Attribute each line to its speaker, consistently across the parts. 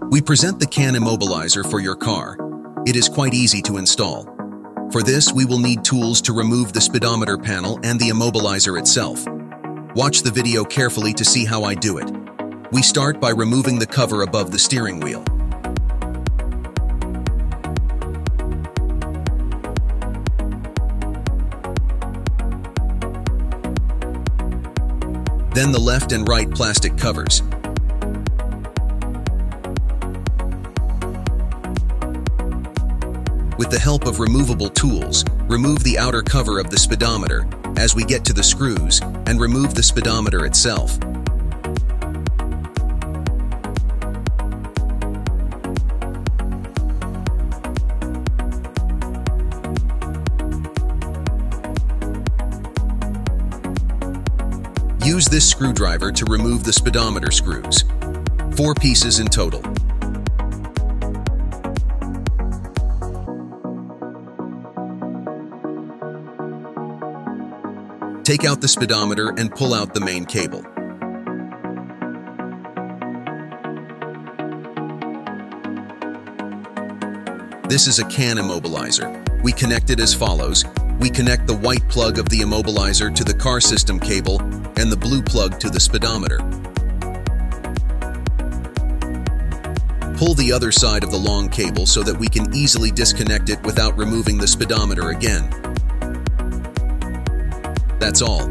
Speaker 1: We present the CAN Immobilizer for your car. It is quite easy to install. For this, we will need tools to remove the speedometer panel and the immobilizer itself. Watch the video carefully to see how I do it. We start by removing the cover above the steering wheel. Then the left and right plastic covers. With the help of removable tools, remove the outer cover of the speedometer as we get to the screws and remove the speedometer itself. Use this screwdriver to remove the speedometer screws. 4 pieces in total. Take out the speedometer and pull out the main cable. This is a CAN immobilizer. We connect it as follows. We connect the white plug of the immobilizer to the car system cable and the blue plug to the speedometer. Pull the other side of the long cable so that we can easily disconnect it without removing the speedometer again. That's all.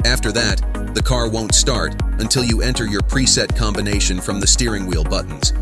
Speaker 1: After that, the car won't start until you enter your preset combination from the steering wheel buttons.